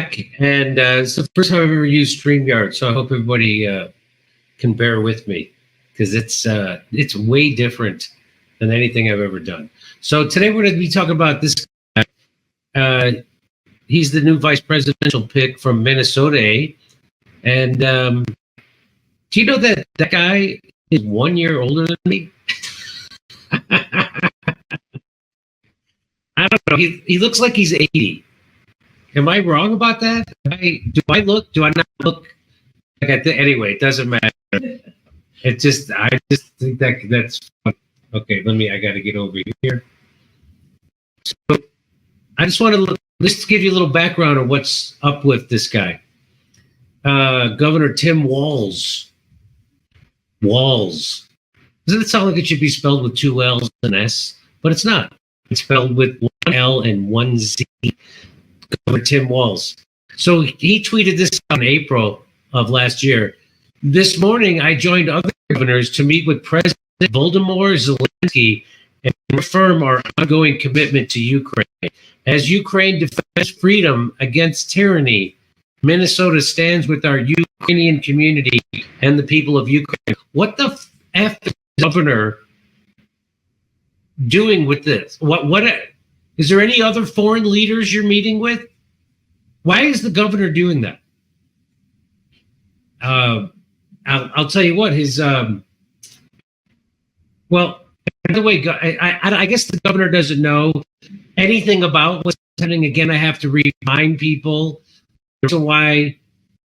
back, and it's the first time I've ever used StreamYard, so I hope everybody can bear with me, because it's way different than anything I've ever done. So today we're going to be talking about this guy. He's the new vice presidential pick from Minnesota, and do you know that that guy is 1 year older than me? I don't know. He looks like he's 80. Am I wrong about that? Do I not look like I think? Anyway, it doesn't matter. I just think that's fun. Okay, I got to get over here. So I just want to just give you a little background of what's up with this guy. Governor Tim Walz. Walz. Doesn't it sound like it should be spelled with two L's and an S? But it's not. It's spelled with one L and one Z. Governor Tim Walz. So he tweeted this in April of last year. This morning, I joined other governors to meet with President Volodymyr Zelensky and affirm our ongoing commitment to Ukraine. As Ukraine defends freedom against tyranny, Minnesota stands with our Ukrainian community and the people of Ukraine. What the F is the governor doing with this? What is there any other foreign leaders you're meeting with? Why is the governor doing that? I'll tell you what, his well, by the way, I guess the governor doesn't know anything about what's happening. Again, I have to remind people the reason why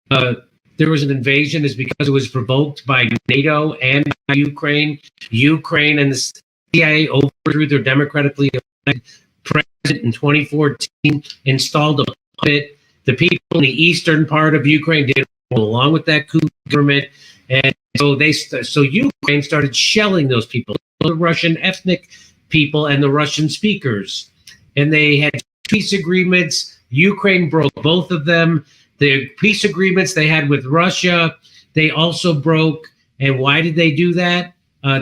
there was an invasion is because it was provoked by NATO and by Ukraine. Ukraine and the CIA overthrew their democratically elected president in 2014, installed a puppet. The people in the eastern part of Ukraine didn't go along with that coup government, and so Ukraine started shelling those people, the Russian ethnic people and the Russian speakers, and they had peace agreements. Ukraine broke both of them. The peace agreements they had with Russia, they also broke. And why did they do that?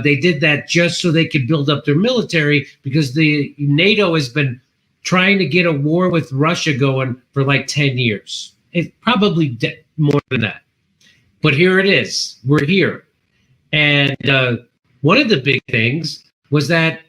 They did that just so they could build up their military, because the NATO has been trying to get a war with Russia going for like 10 years. It's probably more than that. But here it is. We're here. And one of the big things was that,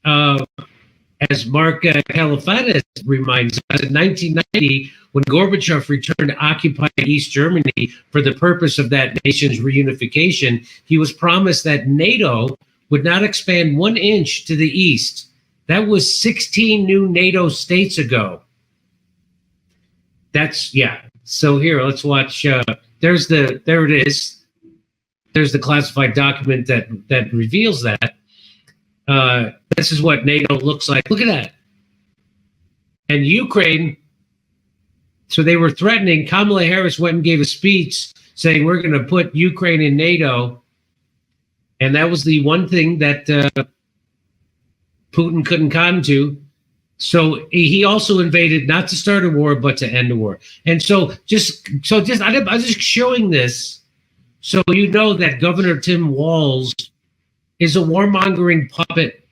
as Mark Califatis reminds us, in 1990, when Gorbachev returned to occupied East Germany for the purpose of that nation's reunification, he was promised that NATO would not expand 1 inch to the east. That was 16 new NATO states ago. Yeah. So here, let's watch. There it is. There's the classified document that reveals that. This is what NATO looks like. Look at that. And Ukraine, so they were threatening. Kamala Harris went and gave a speech saying, we're going to put Ukraine in NATO. And that was the one thing that Putin couldn't cotton to. So he also invaded not to start a war, but to end a war. And I'm just showing this so you know that Governor Tim Walz is a warmongering puppet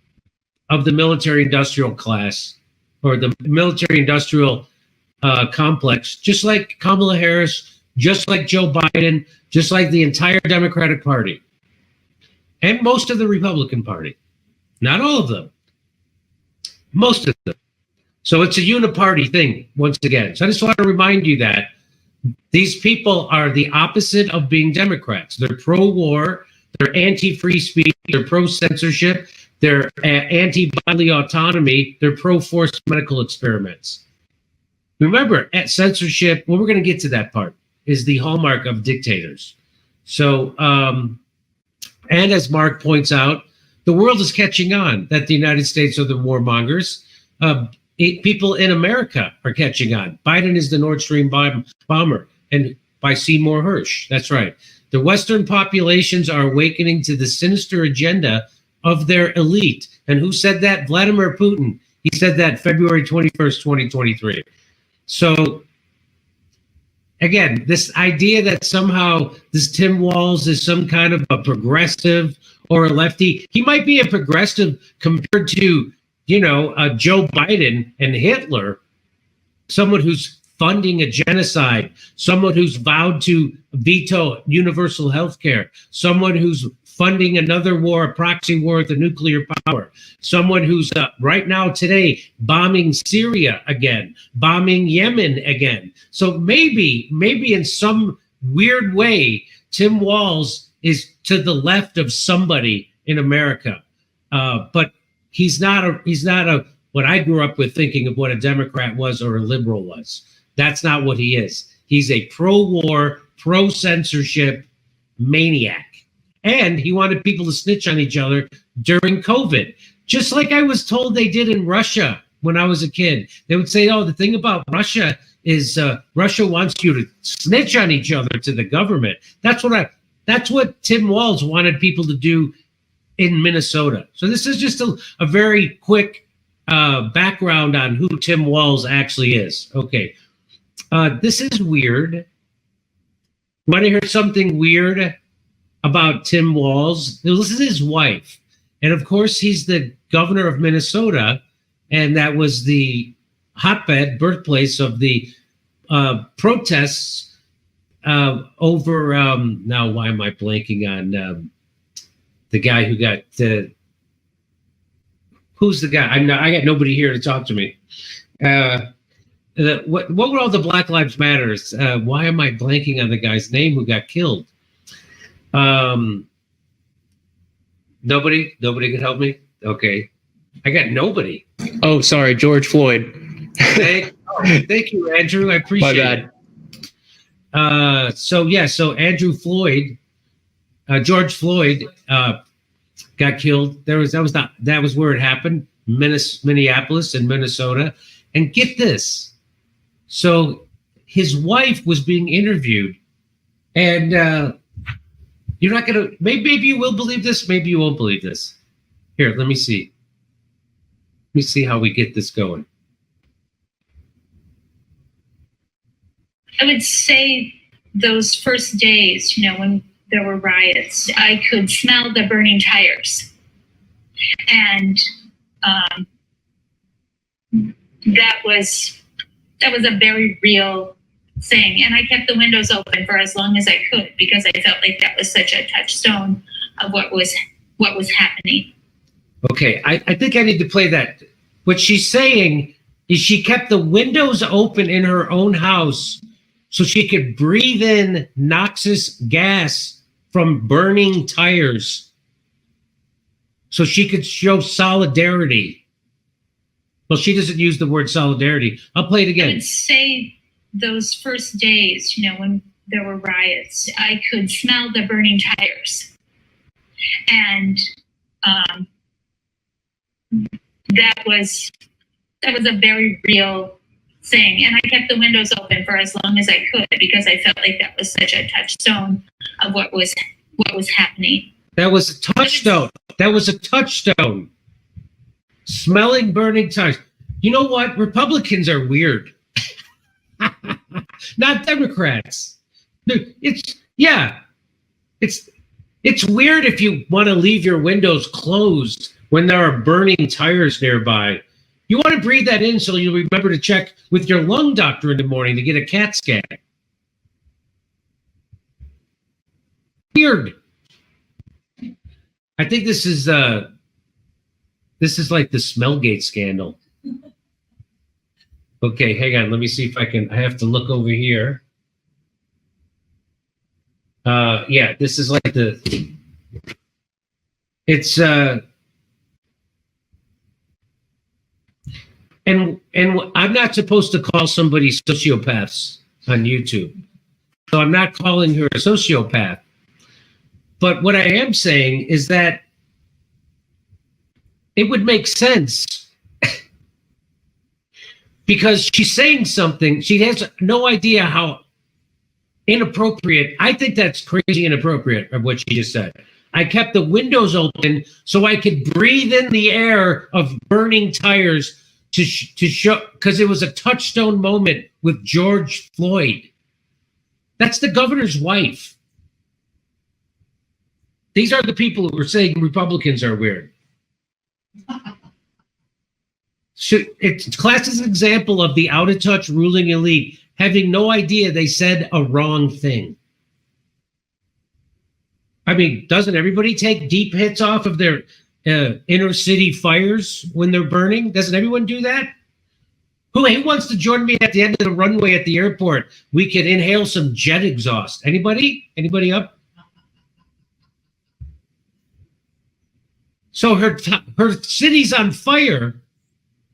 of the military-industrial class, or the military-industrial complex, just like Kamala Harris, just like Joe Biden, just like the entire Democratic Party, and most of the Republican Party. Not all of them. Most of them. So it's a uniparty thing, once again. So I just want to remind you that these people are the opposite of being Democrats. They're pro-war, they're anti-free speech, they're pro-censorship, they're anti-bodily autonomy, they're pro-forced medical experiments. Remember, at censorship, well, we're going to get to that part, is the hallmark of dictators. So, and as Mark points out, the world is catching on that the United States are the warmongers. People in America are catching on. Biden is the Nord Stream bomber, and by Seymour Hersh. That's right. The Western populations are awakening to the sinister agenda of their elite. And who said that? Vladimir Putin. He said that February 21st, 2023. So, again, this idea that somehow this Tim Walz is some kind of a progressive or a lefty, he might be a progressive compared to, Joe Biden and Hitler, someone who's funding a genocide, someone who's vowed to veto universal health care, someone who's funding another war, a proxy war with a nuclear power, someone who's right now today bombing Syria again, bombing Yemen again. So maybe in some weird way, Tim Walz is to the left of somebody in America, but he's not a what I grew up with thinking of what a Democrat was or a liberal was. That's not what he is. He's a pro-war, pro-censorship maniac. And he wanted people to snitch on each other during COVID, just like I was told they did in Russia when I was a kid. They would say, oh, the thing about Russia is Russia wants you to snitch on each other to the government. That's what Tim Walz wanted people to do in Minnesota. So this is just a very quick background on who Tim Walz actually is. Okay, this is weird. Want to hear something weird about Tim Walz? This is his wife. And of course, he's the governor of Minnesota. And that was the hotbed, birthplace of the protests over, now why am I blanking on the guy who got, who's the guy? I got nobody here to talk to me. What were all the Black Lives Matters? Why am I blanking on the guy's name who got killed? Nobody can help me. Okay, I got nobody. Oh, sorry, George Floyd. Thank you, Andrew. I appreciate it. My bad. So Andrew Floyd, George Floyd, got killed. That was where it happened, Minneapolis and Minnesota. And get this. So his wife was being interviewed, and you're not gonna. Maybe you will believe this. Maybe you won't believe this. Here, let me see. Let me see how we get this going. I would say those first days, when there were riots, I could smell the burning tires, and that was a very real thing. And I kept the windows open for as long as I could because I felt like that was such a touchstone of what was happening. Okay, I think I need to play that. What she's saying is she kept the windows open in her own house so she could breathe in noxious gas from burning tires, so she could show solidarity. Well, she doesn't use the word solidarity. I'll play it again. I would say those first days, when there were riots, I could smell the burning tires. And that was a very real thing. And I kept the windows open for as long as I could because I felt like that was such a touchstone of what was happening. That was a touchstone. That was a touchstone. Smelling burning tires. You know what? Republicans are weird. Not Democrats. It's weird if you want to leave your windows closed when there are burning tires nearby. You want to breathe that in so you'll remember to check with your lung doctor in the morning to get a CAT scan. Weird. I think this is like the Smellgate scandal. Okay, hang on. Let me see if I have to look over here. Yeah, this is like it's and I'm not supposed to call somebody sociopaths on YouTube. So I'm not calling her a sociopath. But what I am saying is that it would make sense because she's saying something. She has no idea how inappropriate. I think that's crazy inappropriate of what she just said. I kept the windows open so I could breathe in the air of burning tires to show, because it was a touchstone moment with George Floyd. That's the governor's wife. These are the people who are saying Republicans are weird. So it's class as an example of the out-of-touch ruling elite having no idea they said a wrong thing. I mean, doesn't everybody take deep hits off of their inner city fires when they're burning? Doesn't everyone do that? Who wants to join me at the end of the runway at the airport? We can inhale some jet exhaust. Anybody? Anybody up? So her city's on fire.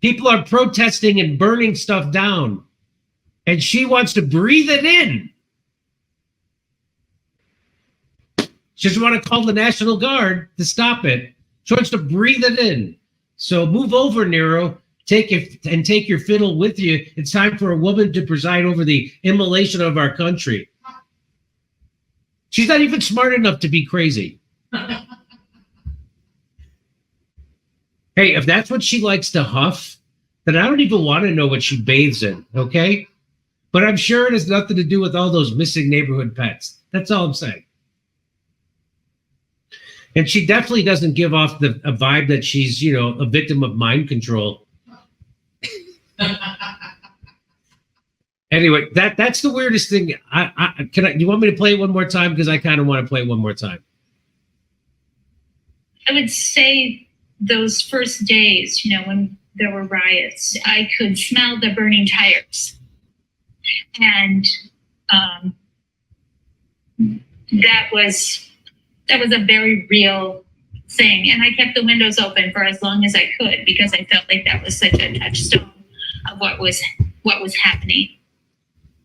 People are protesting and burning stuff down. And she wants to breathe it in. She doesn't want to call the National Guard to stop it. She wants to breathe it in. So move over, Nero. Take your fiddle with you. It's time for a woman to preside over the immolation of our country. She's not even smart enough to be crazy. Hey, if that's what she likes to huff, then I don't even want to know what she bathes in, okay? But I'm sure it has nothing to do with all those missing neighborhood pets. That's all I'm saying. And she definitely doesn't give off a vibe that she's, you know, a victim of mind control. Anyway, that's the weirdest thing. You want me to play it one more time? Because I kind of want to play it one more time. I would say those first days, you know, when there were riots, I could smell the burning tires. And that was a very real thing. And I kept the windows open for as long as I could because I felt like that was such a touchstone of what was happening.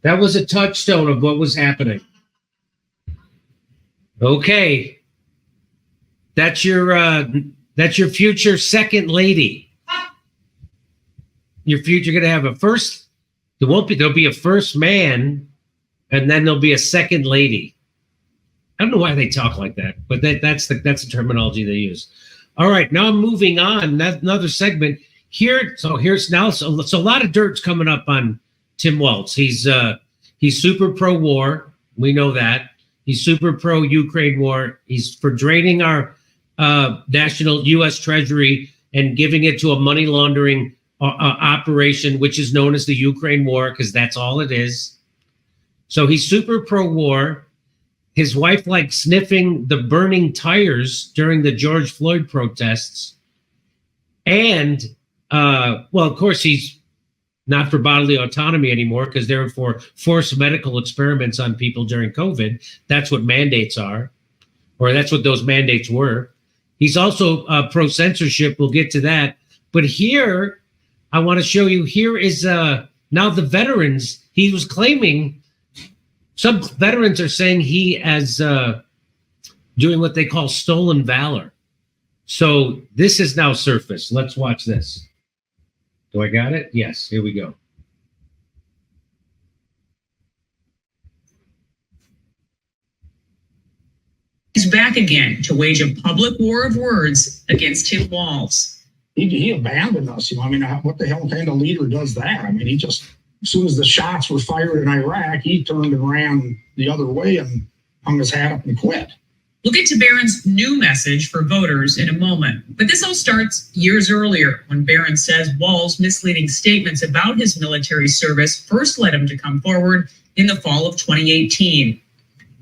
That was a touchstone of what was happening. Okay. That's your future second lady. Your future, you're gonna have a first. There'll be a first man, and then there'll be a second lady. I don't know why they talk like that, but that's the terminology they use. All right, now I'm moving on. That's another segment here. So here's now. So a lot of dirt's coming up on Tim Walz. He's super pro-war. We know that. He's super pro-Ukraine war. He's for draining our national U.S. Treasury and giving it to a money laundering operation, which is known as the Ukraine war, because that's all it is. So he's super pro-war. His wife likes sniffing the burning tires during the George Floyd protests. And, well, of course, he's not for bodily autonomy anymore because they're for forced medical experiments on people during COVID. That's what mandates are, or that's what those mandates were. He's also pro-censorship. We'll get to that. But here, I want to show you, here is now the veterans. He was claiming, some veterans are saying he is doing what they call stolen valor. So this is now surfaced. Let's watch this. Do I got it? Yes, here we go. He's back again to wage a public war of words against Tim Walz. He abandoned us. You know, I mean, what the hell kind of leader does that? I mean, he just, as soon as the shots were fired in Iraq, he turned and ran the other way and hung his hat up and quit. We'll get to Barron's new message for voters in a moment. But this all starts years earlier when Barron says Walz's misleading statements about his military service first led him to come forward in the fall of 2018.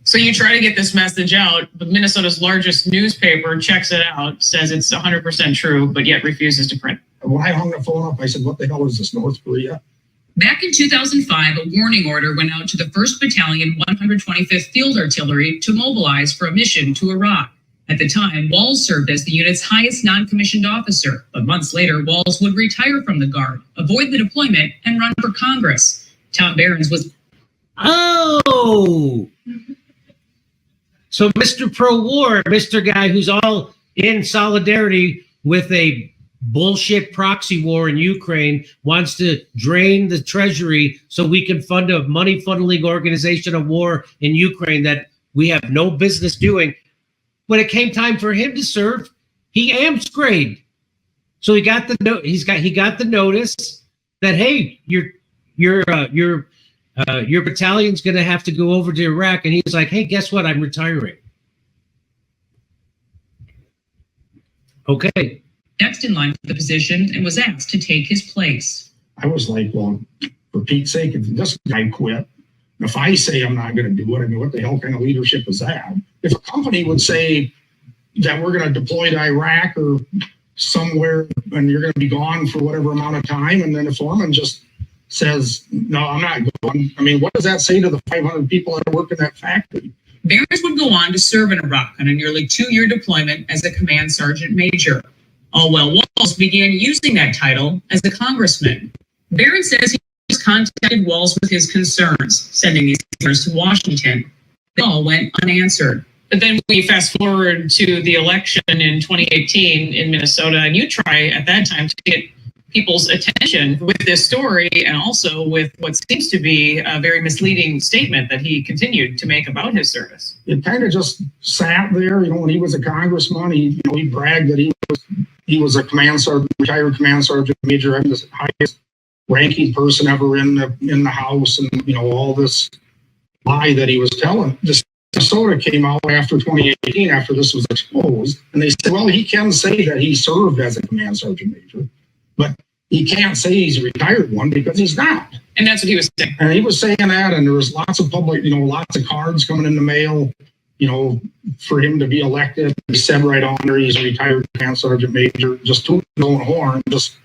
So you try to get this message out, but Minnesota's largest newspaper checks it out, says it's 100% true, but yet refuses to print. When I hung the phone up, I said, what the hell is this, North Korea? Back in 2005, a warning order went out to the 1st Battalion, 125th Field Artillery to mobilize for a mission to Iraq. At the time, Walz served as the unit's highest non-commissioned officer, but months later, Walz would retire from the Guard, avoid the deployment, and run for Congress. Tom Barron's was... Oh! So Mr. Pro-War, Mr. Guy who's all in solidarity with a bullshit proxy war in Ukraine, wants to drain the treasury so we can fund a money funneling organization of war in Ukraine that we have no business doing. When it came time for him to serve, he AMPS grade. So he got the notice that, hey, your battalion's going to have to go over to Iraq. And he was like, hey, guess what? I'm retiring. Okay. Next in line for the position and was asked to take his place. I was like, well, For Pete's sake, if this guy quit, if I say I'm not going to do it, I mean, what the hell kind of leadership is that? If a company would say that we're going to deploy to Iraq or somewhere and you're going to be gone for whatever amount of time, and then the foreman just says, no, I'm not going. I mean, what does that say to the 500 people that work in that factory? Behrens would go on to serve in Iraq on a nearly 2-year deployment as a command sergeant major. All while Walls began using that title as a congressman. Behrens says he just contacted Walls with his concerns, sending these letters to Washington. They all went unanswered. But then we fast forward to the election in 2018 in Minnesota, and you try at that time to get people's attention with this story and also with what seems to be a very misleading statement that he continued to make about his service. It kind of just sat there, when he was a congressman, he bragged that he was a command sergeant, retired command sergeant major, and the highest ranking person ever in the House, and all this lie that he was telling. This Minnesota came out after 2018, after this was exposed, and they said, well, he can say that he served as a command sergeant major, but he can't say he's a retired one because he's not. And that's what he was saying. And he was saying that, and there was lots of public, lots of cards coming in the mail, for him to be elected. He said right on there he's a retired command sergeant major, just tooting his own horn, just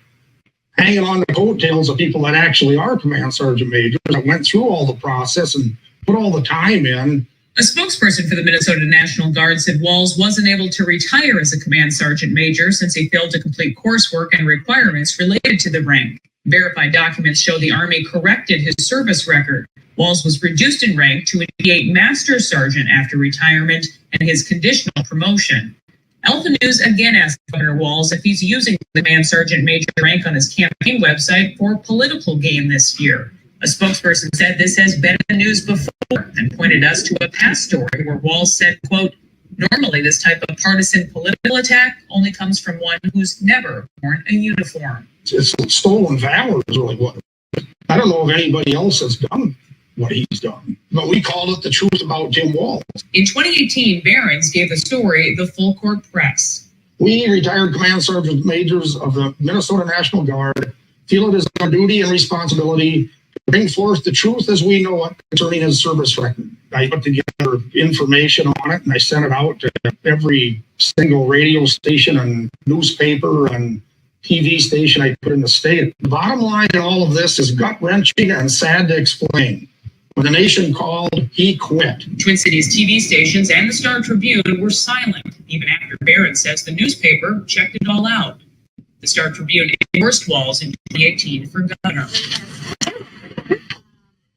hanging on the coattails of people that actually are command sergeant majors that went through all the process and put all the time in. A spokesperson for the Minnesota National Guard said Walls wasn't able to retire as a command sergeant major since he failed to complete coursework and requirements related to the rank. Verified documents show the Army corrected his service record. Walls was reduced in rank to a master sergeant after retirement and his conditional promotion. Alpha News again asked Governor Walls if he's using the command sergeant major rank on his campaign website for political gain this year. A spokesperson said this has been in the news before and pointed us to a past story where Walls said, quote, normally this type of partisan political attack only comes from one who's never worn a uniform. It's stolen valor is really what. I don't know if anybody else has done what he's done, but we called it the truth about Tim Walls. In 2018, Behrens gave the story the full court press. We retired command sergeant majors of the Minnesota National Guard feel it is our duty and responsibility to bring forth the truth as we know it concerning his service record. I put together information on it and I sent it out to every single radio station and newspaper and TV station I put in the state. The bottom line in all of this is gut-wrenching and sad to explain. When the nation called, he quit. Twin Cities TV stations and the Star Tribune were silent, even after Behrens says the newspaper checked it all out. The Star Tribune endorsed Walls in 2018 for governor.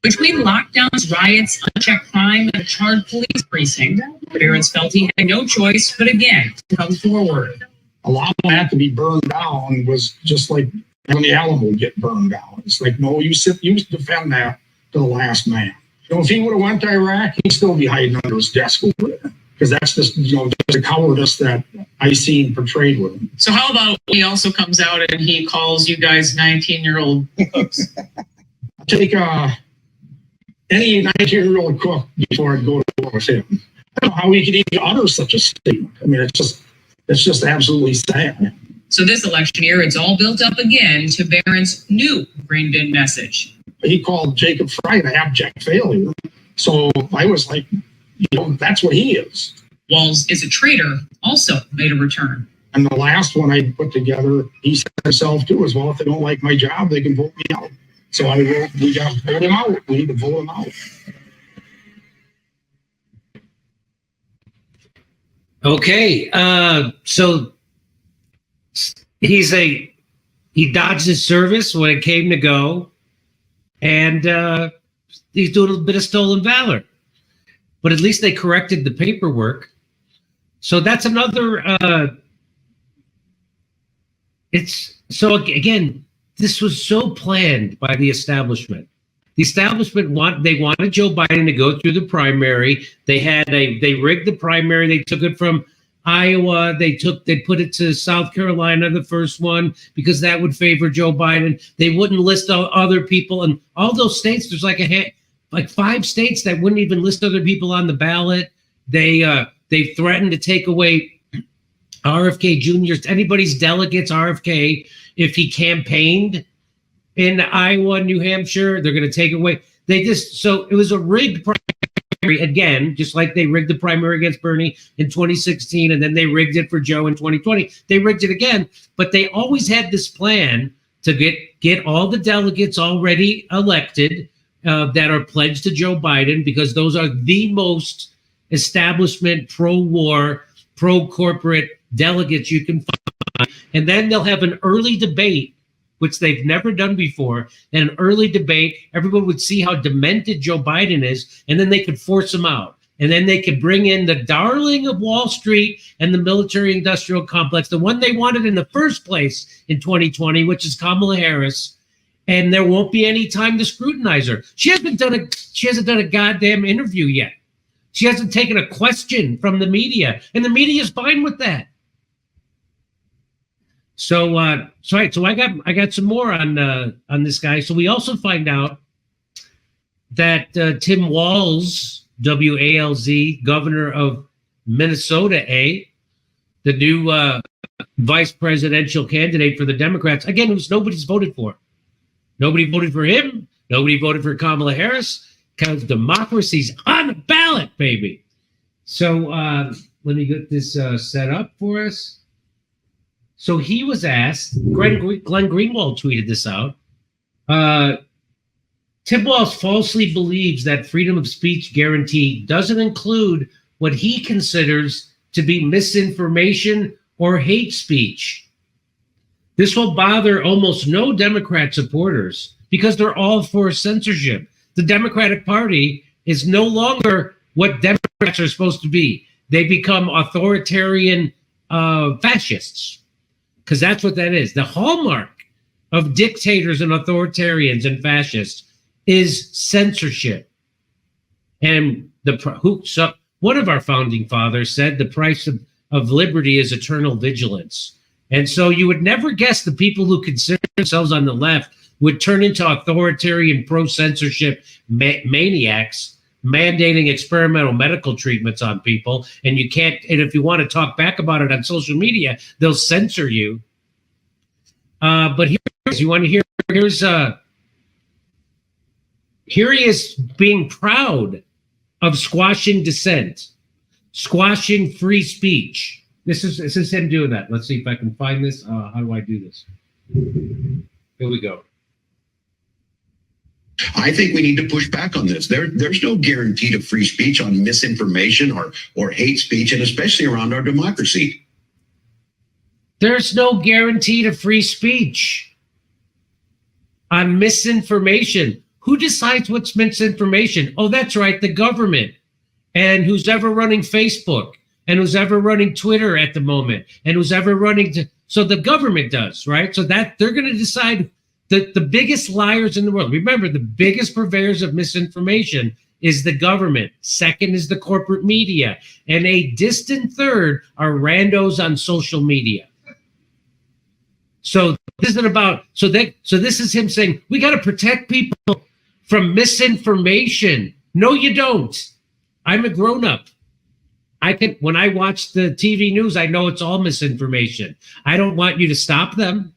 Between lockdowns, riots, unchecked crime, and a charred police precinct, Behrens felt he had no choice but again to come forward. A lot of that to be burned down was just like when the Alamo get burned down. It's like, no, you defend that to the last man. If he would have went to Iraq, he'd still be hiding under his desk over there. Because that's just, just the cowardice that I seen portrayed with him. So how about he also comes out and he calls you guys 19-year-old cooks? I'll take any 19-year-old cook before I'd go to war with him. I don't know how he could even utter such a statement. I mean, it's just absolutely sad. So this election year, it's all built up again to Behrens' new green bin message. He called Jacob Fry an abject failure. So I was like, that's what he is. Walls is a traitor, also made a return. And the last one I put together, he said himself too, as well, if they don't like my job, they can vote me out. So I wrote, we got to vote him out. We need to vote him out. Okay, so he dodged his service when it came to go, and he's doing a bit of stolen valor. But at least they corrected the paperwork. So that's another. Again, this was so planned by the establishment. The establishment they wanted Joe Biden to go through the primary. They rigged the primary. They took it from Iowa. They put it to South Carolina, the first one, because that would favor Joe Biden. They wouldn't list other people, and all those states. There's like 5 states that wouldn't even list other people on the ballot. They threatened to take away RFK Jr.'s anybody's delegates RFK if he campaigned in Iowa, New Hampshire. They're going to take it away. So it was a rigged primary again, just like they rigged the primary against Bernie in 2016, and then they rigged it for Joe in 2020. They rigged it again, but they always had this plan to get all the delegates already elected that are pledged to Joe Biden, because those are the most establishment, pro-war, pro-corporate delegates you can find. And then they'll have an early debate, which they've never done before. And an early debate, everyone would see how demented Joe Biden is, and then they could force him out. And then they could bring in the darling of Wall Street and the military-industrial complex, the one they wanted in the first place in 2020, which is Kamala Harris. And there won't be any time to scrutinize her. She hasn't done a goddamn interview yet. She hasn't taken a question from the media, and the media is fine with that. So I got some more on this guy. So we also find out that Tim Walz, W-A-L-Z, governor of Minnesota, the new vice presidential candidate for the Democrats, again, who's nobody's voted for. Nobody voted for him. Nobody voted for Kamala Harris, because democracy's on the ballot, baby. So let me get this set up for us. So he was asked, Glenn Greenwald tweeted this out. Tim Walz falsely believes that freedom of speech guarantee doesn't include what he considers to be misinformation or hate speech. This will bother almost no Democrat supporters because they're all for censorship. The Democratic Party is no longer what Democrats are supposed to be. They become authoritarian fascists, because that's what that is. The hallmark of dictators and authoritarians and fascists is censorship. And one of our founding fathers said the price of liberty is eternal vigilance. And so you would never guess the people who consider themselves on the left would turn into authoritarian pro-censorship maniacs, mandating experimental medical treatments on people. And you can't, and if you want to talk back about it on social media, they'll censor you. But you want to hear, here he is being proud of squashing dissent, squashing free speech. This is him doing that. Let's see if I can find this. How do I do this? Here we go. I think we need to push back on this. There's no guarantee to free speech on misinformation or hate speech, and especially around our democracy. There's no guarantee to free speech on misinformation. Who decides what's misinformation? Oh, that's right, the government. And who's ever running Facebook, and who's ever running Twitter at the moment, and who's ever running so the government does, right? So that they're going to decide the biggest liars in the world. Remember, the biggest purveyors of misinformation is the government. Second is the corporate media. And a distant third are randos on social media. So this isn't about, so this is him saying, we got to protect people from misinformation. No, you don't. I'm a grown-up. When I watch the TV news, I know it's all misinformation. I don't want you to stop them.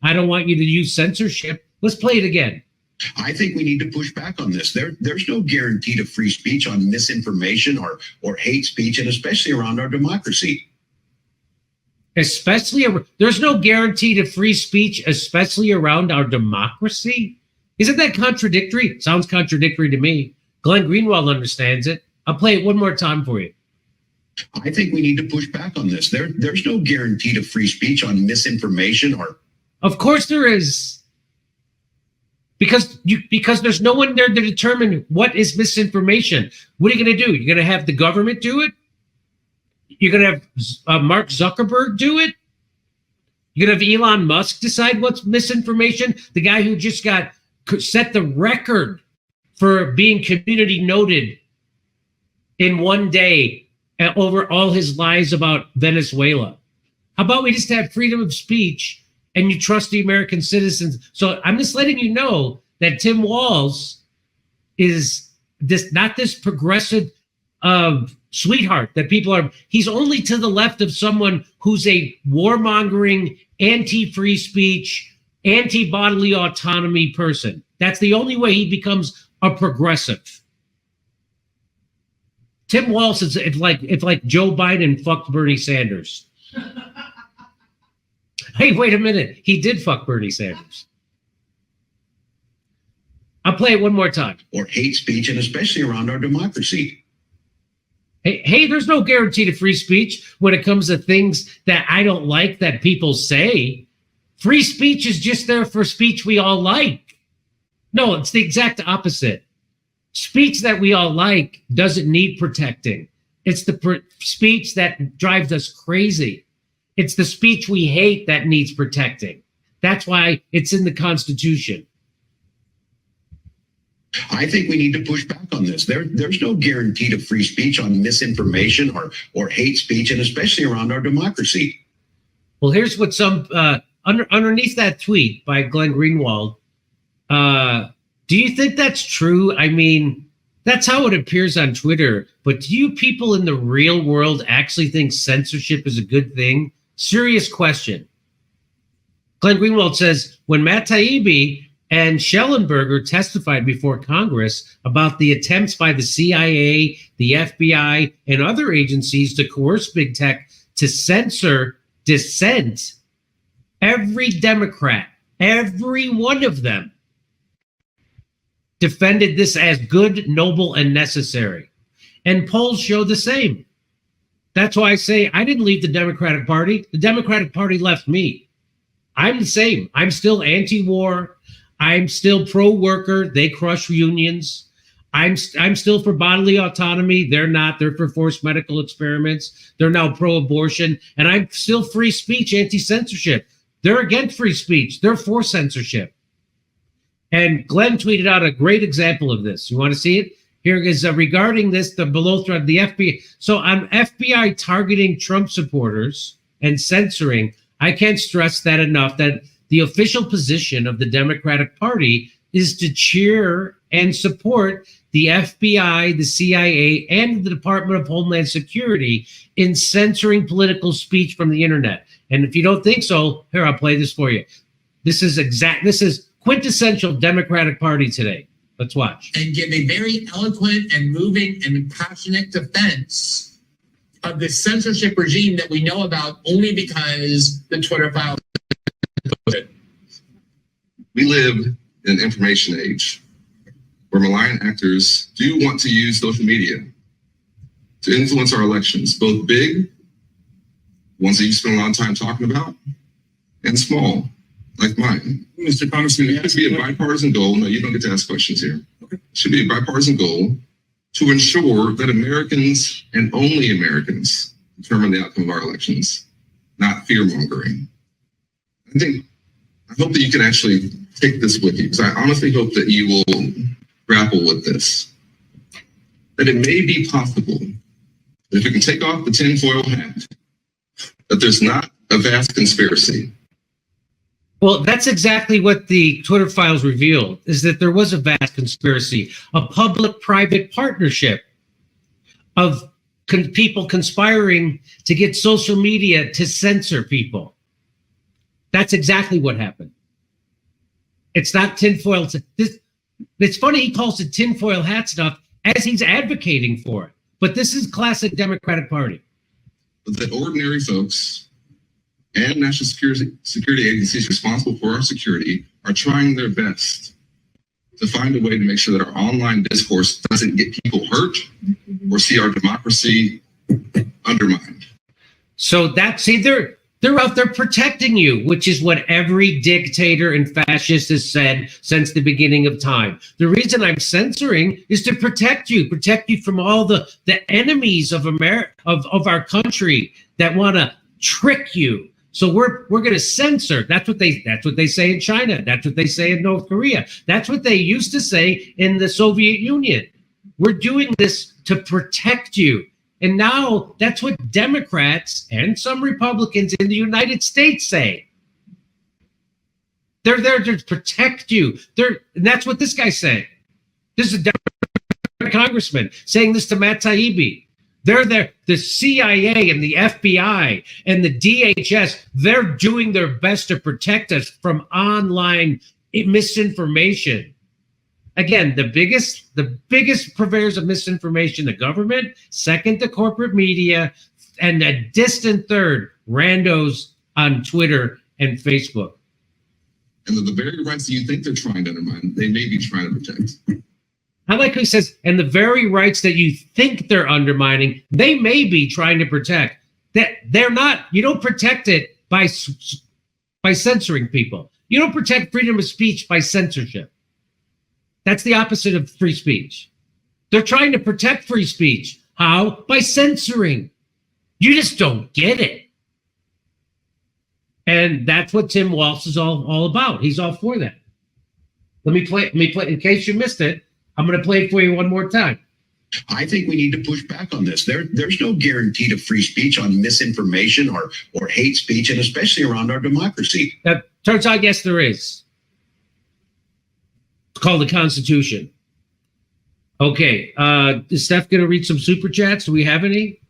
I don't want you to use censorship. Let's play it again. I think we need to push back on this. There's no guarantee to free speech on misinformation or hate speech, and especially around our democracy. There's no guarantee to free speech, especially around our democracy? Isn't that contradictory? It sounds contradictory to me. Glenn Greenwald understands it. I'll play it one more time for you. I think we need to push back on this. There's no guarantee to free speech on misinformation or... Of course there is. Because there's no one there to determine what is misinformation. What are you going to do? You're going to have the government do it? You're going to have Mark Zuckerberg do it? You're going to have Elon Musk decide what's misinformation? The guy who just set the record for being community noted in one day over all his lies about Venezuela. How about we just have freedom of speech and you trust the American citizens? So I'm just letting you know that Tim Walz is not this progressive sweetheart that people are. He's only to the left of someone who's a warmongering, anti-free speech, anti-bodily autonomy person. That's the only way he becomes a progressive. Tim Walz is if like Joe Biden fucked Bernie Sanders. Hey, wait a minute. He did fuck Bernie Sanders. I'll play it one more time. Or hate speech, and especially around our democracy. Hey, there's no guarantee to free speech when it comes to things that I don't like that people say. Free speech is just there for speech we all like. No, it's the exact opposite. Speech that we all like doesn't need protecting. It's the speech that drives us crazy. It's the speech we hate that needs protecting. That's why it's in the Constitution. I think we need to push back on this. There's no guarantee to free speech on misinformation or hate speech, and especially around our democracy. Well, here's what some underneath that tweet by Glenn Greenwald. Do you think that's true? I mean, that's how it appears on Twitter. But do you people in the real world actually think censorship is a good thing? Serious question. Glenn Greenwald says, when Matt Taibbi and Schellenberger testified before Congress about the attempts by the CIA, the FBI, and other agencies to coerce big tech to censor dissent, every Democrat, every one of them, defended this as good, noble, and necessary. And polls show the same. That's why I say I didn't leave the Democratic Party. The Democratic Party left me. I'm the same. I'm still anti-war. I'm still pro-worker. They crush unions. I'm still for bodily autonomy. They're not. They're for forced medical experiments. They're now pro-abortion. And I'm still free speech, anti-censorship. They're against free speech. They're for censorship. And Glenn tweeted out a great example of this. You want to see it? Here is regarding this, the below thread, the FBI. So on FBI targeting Trump supporters and censoring, I can't stress that enough, that the official position of the Democratic Party is to cheer and support the FBI, the CIA, and the Department of Homeland Security in censoring political speech from the internet. And if you don't think so, here, I'll play this for you. This is quintessential Democratic Party today. Let's watch. And give a very eloquent and moving and passionate defense of the censorship regime that we know about only because the Twitter files. We live in an information age where malign actors do want to use social media to influence our elections, both big, ones that you spend a lot of time talking about, and small, like mine. Mr. Congressman, it should be a bipartisan goal. No, you don't get to ask questions here. Okay. It should be a bipartisan goal to ensure that Americans and only Americans determine the outcome of our elections, not fear-mongering. I hope that you can actually take this with you, because I honestly hope that you will grapple with this. That it may be possible that if we can take off the tinfoil hat, that there's not a vast conspiracy. Well, that's exactly what the Twitter files revealed, is that there was a vast conspiracy, a public-private partnership of people conspiring to get social media to censor people. That's exactly what happened. It's not tinfoil. It's funny he calls it tinfoil hat stuff as he's advocating for it. But this is classic Democratic Party. But that ordinary folks and national security agencies responsible for our security are trying their best to find a way to make sure that our online discourse doesn't get people hurt or see our democracy undermined. So they're out there protecting you, which is what every dictator and fascist has said since the beginning of time. The reason I'm censoring is to protect you from all the enemies of America, of our country that want to trick you. So we're going to censor. That's what they say in China. That's what they say in North Korea. That's what they used to say in the Soviet Union. We're doing this to protect you. And now that's what Democrats and some Republicans in the United States say. They're there to protect you. And that's what this guy's saying. This is a Democratic congressman saying this to Matt Taibbi. They're there. The CIA and the FBI and the DHS, they're doing their best to protect us from online misinformation. Again, the biggest purveyors of misinformation, the government, second, the corporate media, and a distant third, randos on Twitter and Facebook. And the very rights that you think they're trying to undermine, they may be trying to protect. I like how he says, and the very rights that you think they're undermining, they may be trying to protect. That they're not. You don't protect it by censoring people. You don't protect freedom of speech by censorship. That's the opposite of free speech. They're trying to protect free speech. How? By censoring. You just don't get it. And that's what Tim Walz is all about. He's all for that. Let me play, in case you missed it, I'm going to play it for you one more time. I think we need to push back on this. There's no guarantee to free speech on misinformation or hate speech, and especially around our democracy. That turns out, yes, there is. It's called the Constitution. Okay, is Steph going to read some super chats? Do we have any?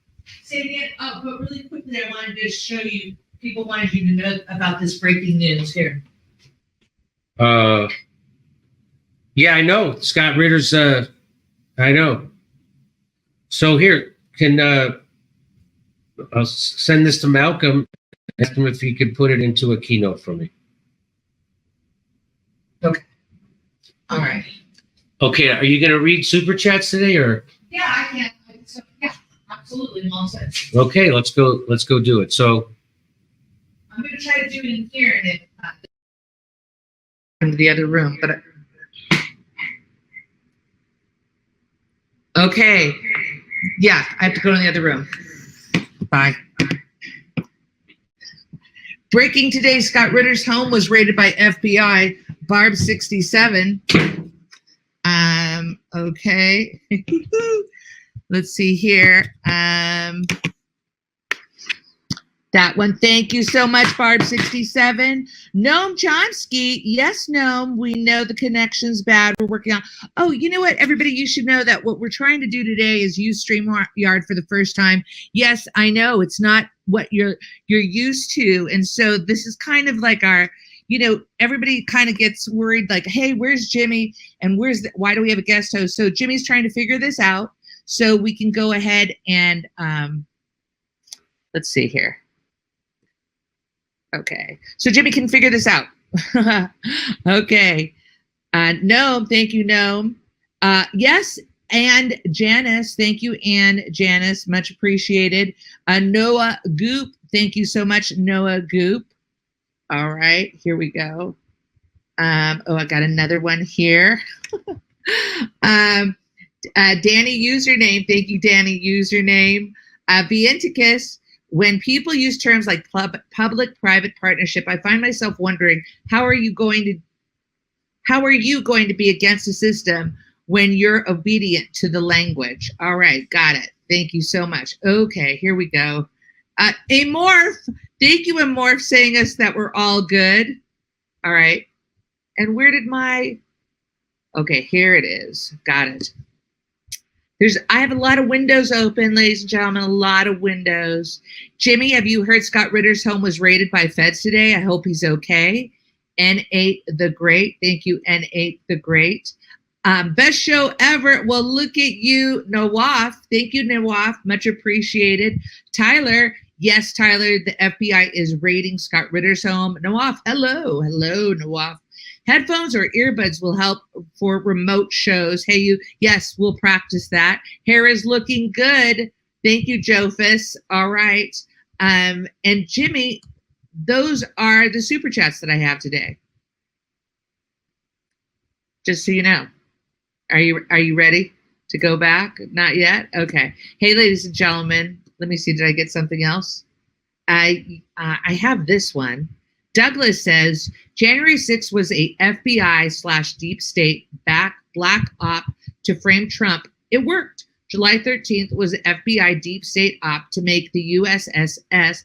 Say it again, but really quickly, I wanted to show you, people wanted you to know about this breaking news here. Yeah, I know. Scott Ritter's, I know. So here, I'll send this to Malcolm, ask him if he could put it into a keynote for me. Okay. All right. Okay, are you going to read super chats today, or? Yeah, I can. So, yeah, absolutely. I'm all set. Okay, let's go do it. So. I'm going to try to do it in here and in the other room, but. Okay. Yeah, I have to go in the other room. Bye. Breaking today, Scott Ritter's home was raided by FBI. Barb 67. Okay. Let's see here. That one. Thank you so much, Barb 67. Noam Chomsky. Yes, Noam. We know the connection's bad. We're working on. Oh, you know what, everybody? You should know that what we're trying to do today is use StreamYard for the first time. Yes, I know it's not what you're used to, and so this is kind of like our. You know, everybody kind of gets worried, like, hey, where's Jimmy? And why do we have a guest host? So Jimmy's trying to figure this out so we can go ahead and let's see here. Okay, so Jimmy can figure this out. Okay. Noam, thank you, Noam. Yes, and Janice, thank you, and Janice, much appreciated. Noah Goop, thank you so much, Noah Goop. All right, here we go. I got another one here. Danny username, thank you, Danny username. Vienticus, when people use terms like public-private partnership, I find myself wondering, how are you going to be against the system when you're obedient to the language? All right, got it. Thank you so much. Okay, here we go. Amorph, thank you, Amorph, saying us that we're all good. All right. And where did okay, here it is. Got it. I have a lot of windows open, ladies and gentlemen, a lot of windows. Jimmy, have you heard Scott Ritter's home was raided by feds today? I hope he's okay. N8 the Great. Thank you, N8 the Great. Best show ever. Well, look at you, Nawaf. Thank you, Nawaf. Much appreciated. Tyler. Yes, Tyler, the FBI is raiding Scott Ritter's home. Nawaf, hello. Hello, Nawaf. Headphones or earbuds will help for remote shows. Hey, you. Yes, we'll practice that. Hair is looking good. Thank you, Jofus. All right. And Jimmy, those are the super chats that I have today. Just so you know. Are you ready to go back? Not yet? Okay. Hey, ladies and gentlemen. Let me see. Did I get something else? I have this one. Douglas says, January 6th was a FBI/deep state black op to frame Trump. It worked. July 13th was an FBI deep state op to make the USSR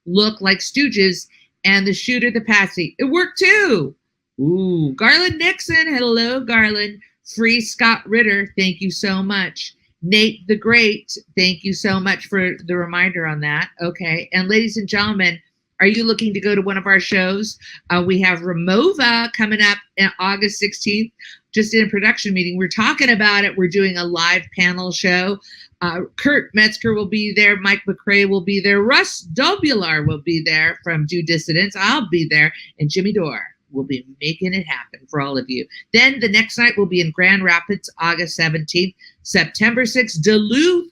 look like stooges and the shooter the patsy. It worked too. Ooh, Garland Nixon. Hello, Garland. Free Scott Ritter. Thank you so much. Nate the Great, thank you so much for the reminder on that. Okay. And ladies and gentlemen, are you looking to go to one of our shows? We have Ramova coming up on August 16th, just in a production meeting. We're talking about it. We're doing a live panel show. Kurt Metzger will be there. Mike McRae will be there. Russ Dobular will be there from Due Dissidents. I'll be there. And Jimmy Dore will be making it happen for all of you. Then the next night will be in Grand Rapids, August 17th. September 6th, Duluth,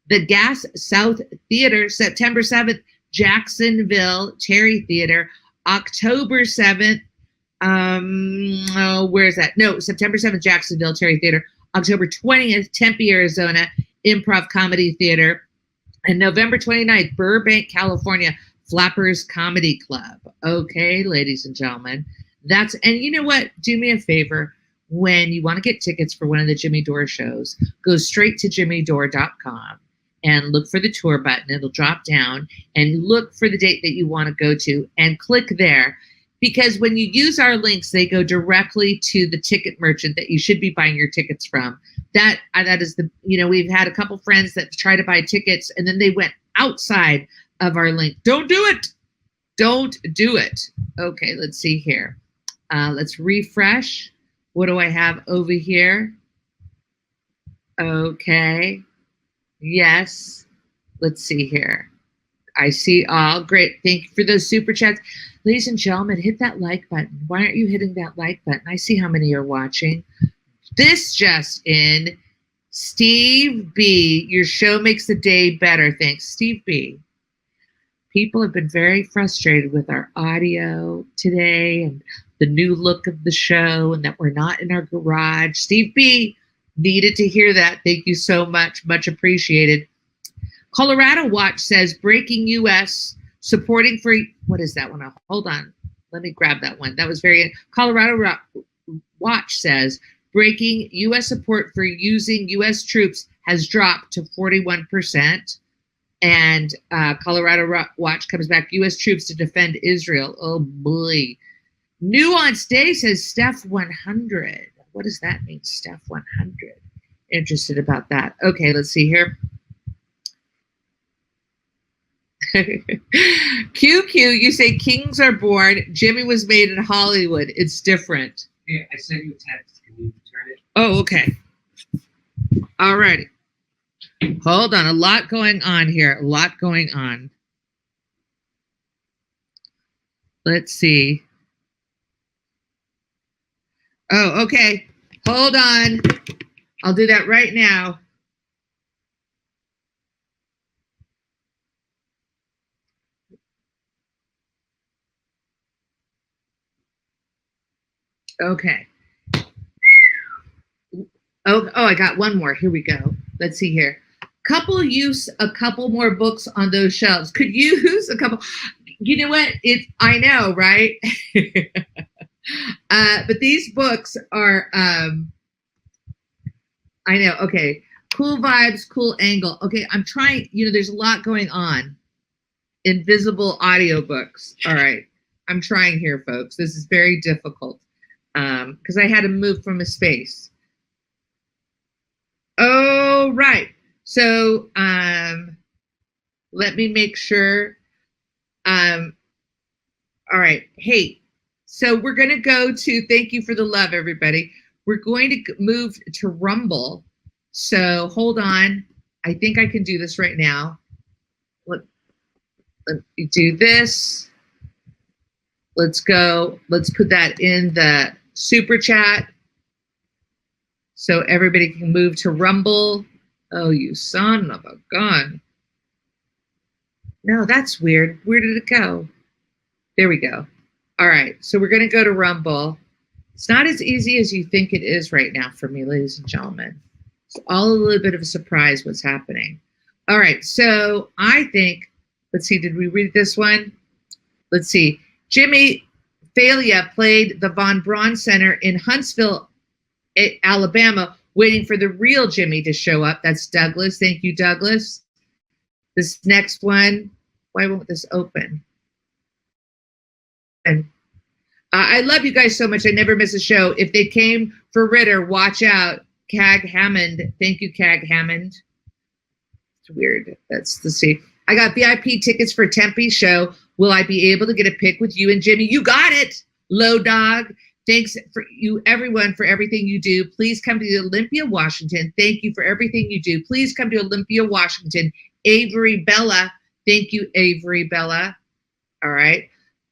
the Gas South Theater. September 7th, Jacksonville, Terry Theater. October 7th, where's that? No, September 7th, Jacksonville, Terry Theater. October 20th, Tempe, Arizona, Improv Comedy Theater. And November 29th, Burbank, California, Flappers Comedy Club. Okay, ladies and gentlemen. And you know what? Do me a favor. When you want to get tickets for one of the Jimmy Dore shows, go straight to jimmydore.com and look for the tour button. It'll drop down and look for the date that you want to go to and click there. Because when you use our links, they go directly to the ticket merchant that you should be buying your tickets from. That is we've had a couple friends that try to buy tickets and then they went outside of our link. Don't do it. Don't do it. Okay, let's see here. Let's refresh. What do I have over here? Okay. Yes. Let's see here. I see all. Great. Thank you for those super chats. Ladies and gentlemen, hit that like button. Why aren't you hitting that like button? I see how many are watching. This just in. Steve B. Your show makes the day better. Thanks, Steve B. People have been very frustrated with our audio today and the new look of the show and that we're not in our garage. Steve B. needed to hear that. Thank you so much. Much appreciated. Colorado Watch says, breaking U.S. supporting free. What is that one? Hold on. Let me grab that one. That was very. Colorado Watch says, breaking U.S. support for using U.S. troops has dropped to 41%. And Colorado Watch comes back, U.S. troops to defend Israel. Oh, boy. Nuance Day says Steph 100. What does that mean, Steph 100? Interested about that. Okay, let's see here. QQ, you say kings are born. Jimmy was made in Hollywood. It's different. Yeah, I sent you a text. Can you return it? Oh, okay. All righty. Hold on. A lot going on here. A lot going on. Let's see. Oh, okay. Hold on. I'll do that right now. Okay. Oh, I got one more. Here we go. Let's see here. Use a couple more books on those shelves. Could use a couple. You know what? I know, right? But these books are, I know. Okay. Cool vibes, cool angle. Okay. I'm trying, there's a lot going on. Invisible audiobooks. All right. I'm trying here, folks. This is very difficult. Because I had to move from a space. Oh, right. So let me make sure. All right. Hey, so we're going to go to, thank you for the love, everybody. We're going to move to Rumble. So hold on. I think I can do this right now. Let me do this. Let's go. Let's put that in the super chat so everybody can move to Rumble. Oh, you son of a gun. No, that's weird. Where did it go? There we go. All right. So we're going to go to Rumble. It's not as easy as you think it is right now for me, ladies and gentlemen. It's all a little bit of a surprise what's happening. All right. So I think, let's see, did we read this one? Let's see. Jimmy Failure played the Von Braun Center in Huntsville, Alabama, waiting for the real Jimmy to show up. That's Douglas. Thank you, Douglas. This next one, why won't this open? And I love you guys so much. I never miss a show. If they came for Ritter, watch out. Cag Hammond. Thank you, Cag Hammond. It's weird. That's the same. I got VIP tickets for Tempe show. Will I be able to get a pic with you and Jimmy? You got it, Low Dog. Thanks for you, everyone, for everything you do. Please come to Olympia, Washington. Thank you for everything you do. Please come to Olympia, Washington. Avery Bella. Thank you, Avery Bella. All right.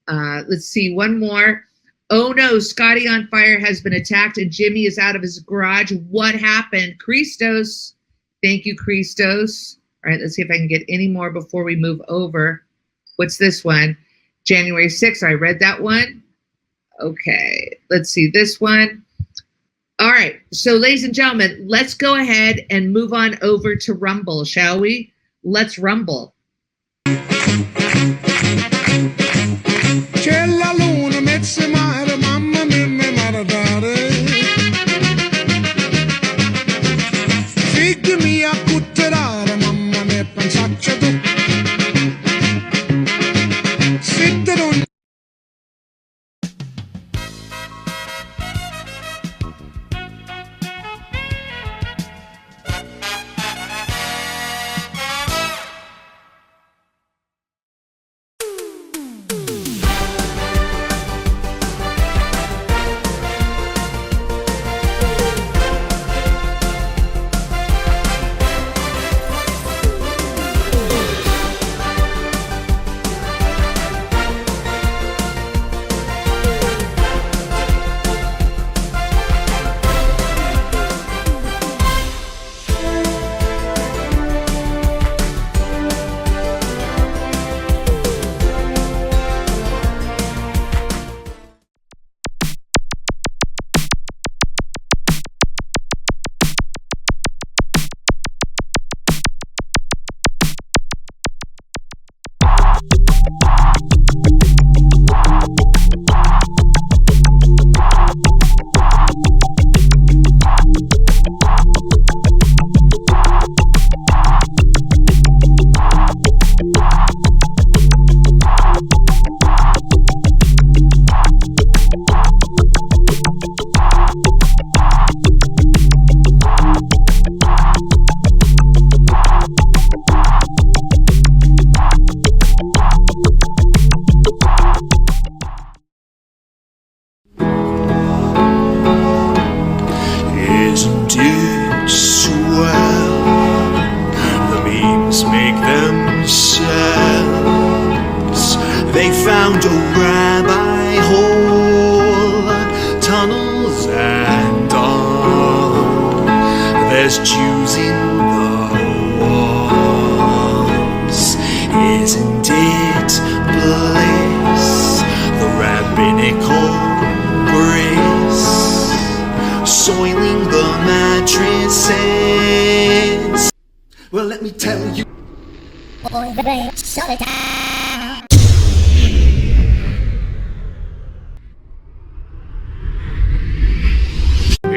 Let's see. One more. Oh no, Scotty on Fire has been attacked and Jimmy is out of his garage. What happened? Christos. Thank you, Christos. All right, let's see if I can get any more before we move over. What's this one? January 6th. I read that one. Okay, let's see this one. All right, so ladies and gentlemen, let's go ahead and move on over to Rumble, shall we? Let's rumble.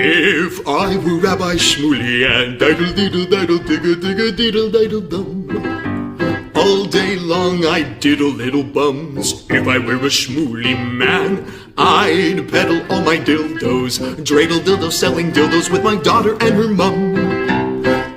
If I were Rabbi Shmuley and diddle diddle diddle digga digga diddle diddle dum, all day long I'd diddle little bums. If I were a Shmuley man, I'd peddle all my dildos, dreidel dildos, selling dildos with my daughter and her mum.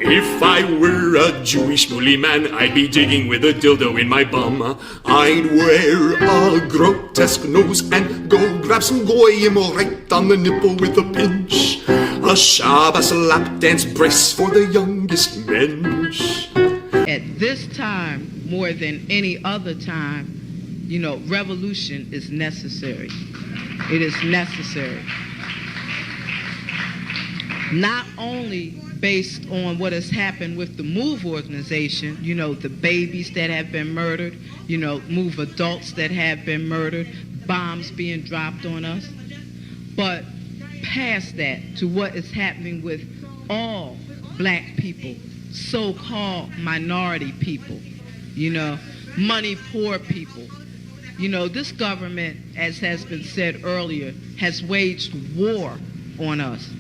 If I were a Jewish Shmuley man, I'd be digging with a dildo in my bum. I'd wear a grotesque nose and go grab some goyim right on the nipple with a pinch. A Shabbos lap dance brace for the youngest mensch. At this time, more than any other time, you know, revolution is necessary. It is necessary. Not only based on what has happened with the MOVE organization, you know, the babies that have been murdered, you know, MOVE adults that have been murdered, bombs being dropped on us, but past that to what is happening with all black people, so-called minority people, you know, money poor people. You know, this government, as has been said earlier, has waged war on us.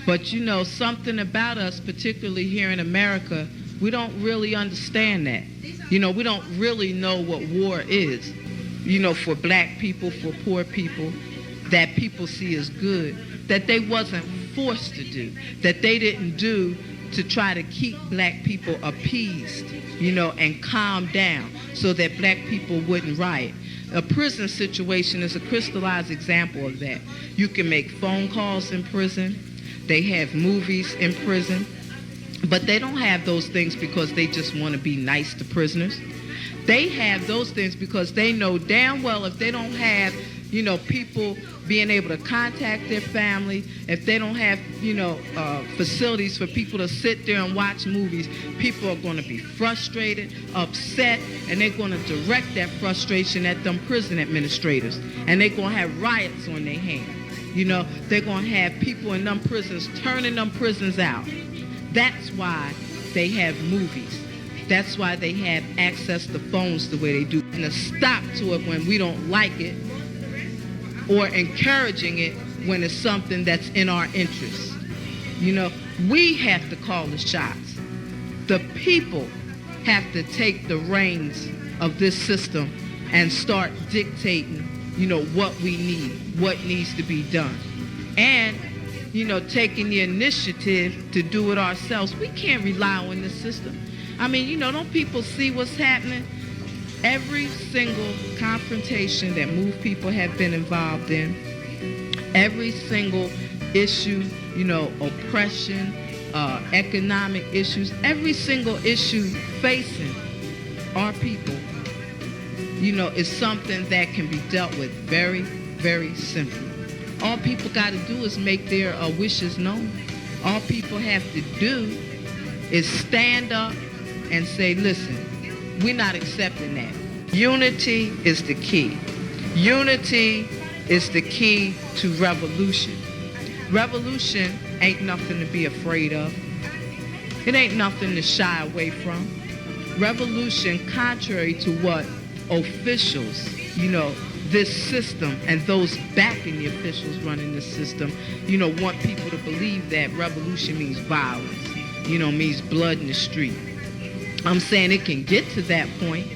But you know, something about us, particularly here in America, we don't really understand that. You know, we don't really know what war is. You know, for black people, for poor people, that people see as good, that they wasn't forced to do, that they didn't do to try to keep black people appeased, and calm down so that black people wouldn't riot. A prison situation is a crystallized example of that. You can make phone calls in prison. They have movies in prison. But they don't have those things because they just want to be nice to prisoners. They have those things because they know damn well if they don't have, people being able to contact their family, if they don't have, facilities for people to sit there and watch movies, people are going to be frustrated, upset, and they're going to direct that frustration at them prison administrators. And they're going to have riots on their hands. They're going to have people in them prisons turning them prisons out. That's why they have movies. That's why they have access to phones the way they do. And a stop to it when we don't like it, or encouraging it when it's something that's in our interest. We have to call the shots. The people have to take the reins of this system and start dictating, what we need, what needs to be done. And taking the initiative to do it ourselves. We can't rely on this system. Don't people see what's happening? Every single confrontation that MOVE people have been involved in, every single issue, oppression, economic issues, every single issue facing our people, is something that can be dealt with very, very simply. All people got to do is make their wishes known. All people have to do is stand up and say, listen, we're not accepting that. Unity is the key. Unity is the key to revolution. Revolution ain't nothing to be afraid of. It ain't nothing to shy away from. Revolution, contrary to what officials, this system and those backing the officials running the system, want people to believe that revolution means violence, means blood in the street. I'm saying it can get to that point,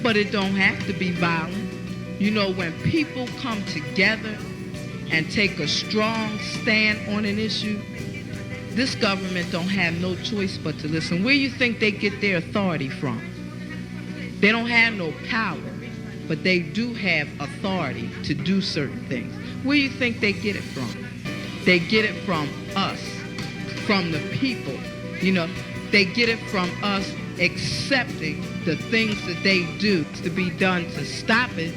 but it don't have to be violent. When people come together and take a strong stand on an issue, this government don't have no choice but to listen. Where you think they get their authority from? They don't have no power, but they do have authority to do certain things. Where you think they get it from? They get it from us, from the people. They get it from us accepting the things that they do to be done to stop it.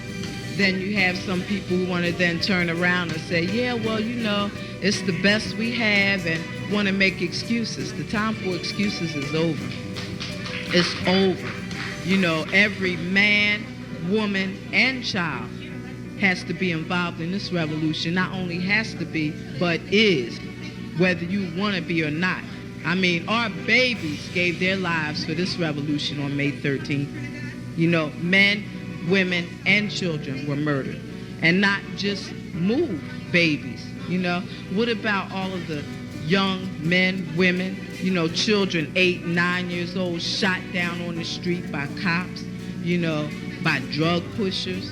Then you have some people who want to then turn around and say, yeah, well, it's the best we have, and want to make excuses. The time for excuses is over. It's over. Every man, woman, and child has to be involved in this revolution. Not only has to be, but is, whether you want to be or not. Our babies gave their lives for this revolution on May 13th. Men, women, and children were murdered. And not just MOVE babies. What about all of the young men, women, children 8, 9 years old shot down on the street by cops, by drug pushers?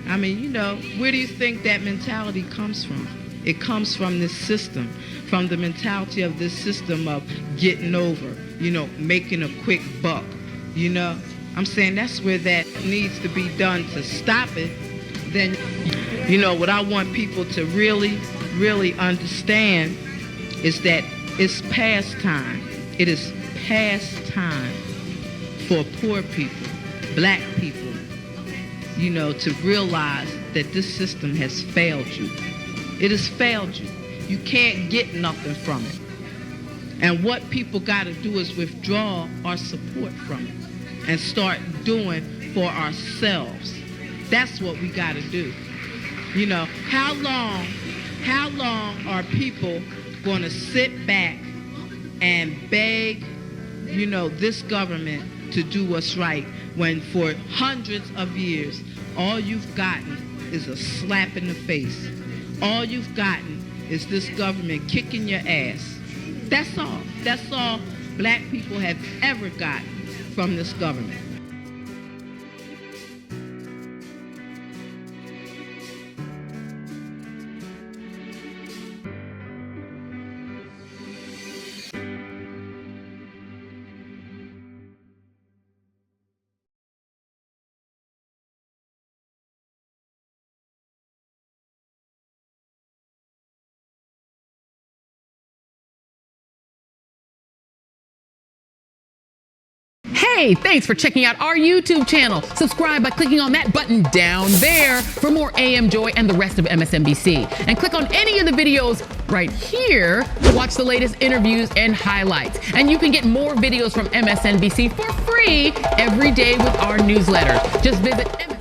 Where do you think that mentality comes from? It comes from this system, from the mentality of this system of getting over, making a quick buck, I'm saying that's where that needs to be done to stop it. Then, what I want people to really, really understand is that it's past time. It is past time for poor people, black people, to realize that this system has failed you. It has failed you. You can't get nothing from it. And what people got to do is withdraw our support from it and start doing for ourselves. That's what we got to do. How long are people going to sit back and beg, this government to do what's right, when for hundreds of years, all you've gotten is a slap in the face. All you've gotten is this government kicking your ass. That's all. That's all black people have ever gotten from this government. Hey, thanks for checking out our YouTube channel. Subscribe by clicking on that button down there for more AM Joy and the rest of MSNBC. And click on any of the videos right here to watch the latest interviews and highlights. And you can get more videos from MSNBC for free every day with our newsletters. Just visit